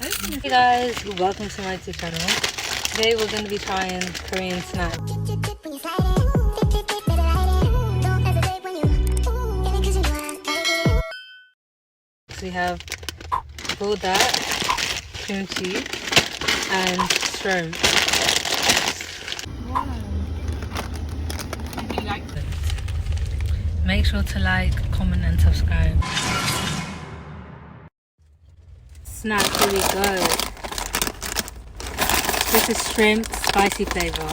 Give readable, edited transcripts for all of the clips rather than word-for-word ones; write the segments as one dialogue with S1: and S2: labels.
S1: Hey guys, welcome to my YouTube channel. Today we're going to be trying Korean snacks. So we have buldak, kimchi, and shrimp. Wow. If you like it, make sure to like, comment and subscribe. Snack, here we go. This is shrimp, spicy flavour.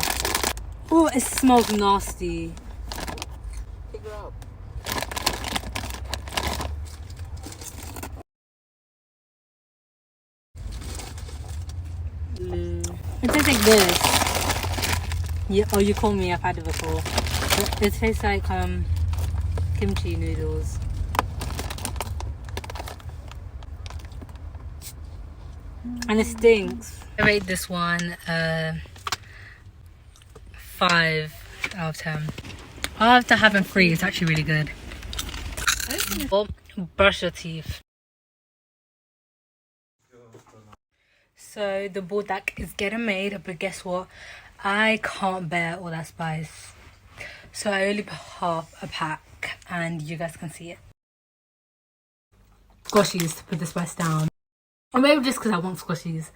S1: Oh, it smells nasty. Pick it up. It tastes like this. Yeah, oh, you call me, I've had it before. It tastes like kimchi noodles. And it stinks. I rate this one 5 out of 10. After having 3, it's actually really good. Oh, brush your teeth. So the buldak is getting made, but guess what? I can't bear all that spice. So I only put half a pack and you guys can see it. Squashies to put the spice down. Or maybe just because I want squashies.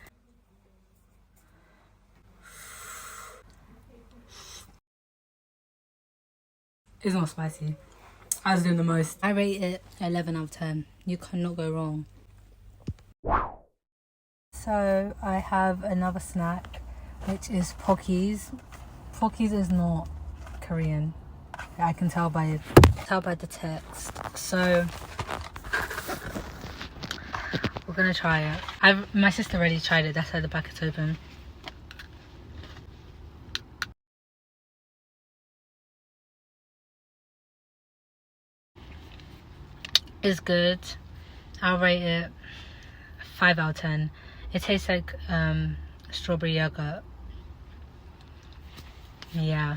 S1: It's not spicy. I was doing the most. I rate it 11 out of 10. You cannot go wrong. So I have another snack, which is Pokis. Pokis is not Korean. I can tell by the text. So we're gonna try it. My sister already tried it. That's how the packet's open. It's good. I'll rate it 5 out of 10. It tastes like strawberry yogurt. Yeah.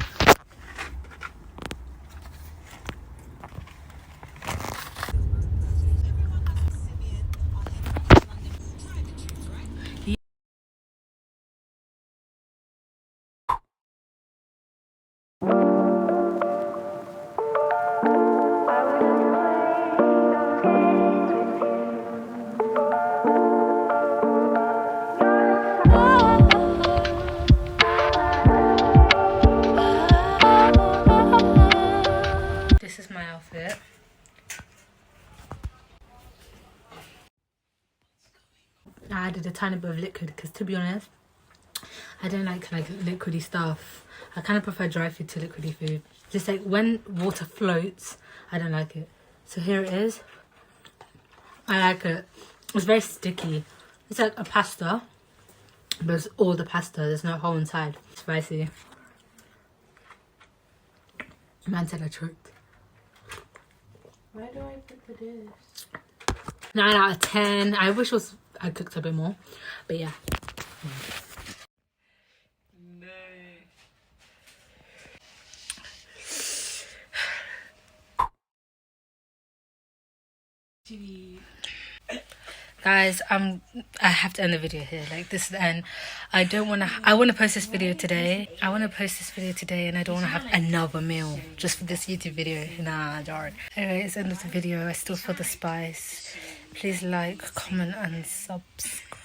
S1: This is my outfit. I added a tiny bit of liquid because, to be honest, I don't like liquidy stuff. I kind of prefer dry food to liquidy food. Just like when water floats, I don't like it. So here it is. I like it. It's very sticky. It's like a pasta, but it's all the pasta. There's no hole inside. It's spicy. Man said I choked.
S2: Why do I put the dish?
S1: 9 out of 10. I wish I cooked a bit more, but yeah. Guys, I have to end the video here. Like, this is the end. I want to post this video today. And I don't want to have another meal just for this YouTube video. Nah, darn. Anyway, it's the end of the video. I still feel the spice. Please like, comment and subscribe.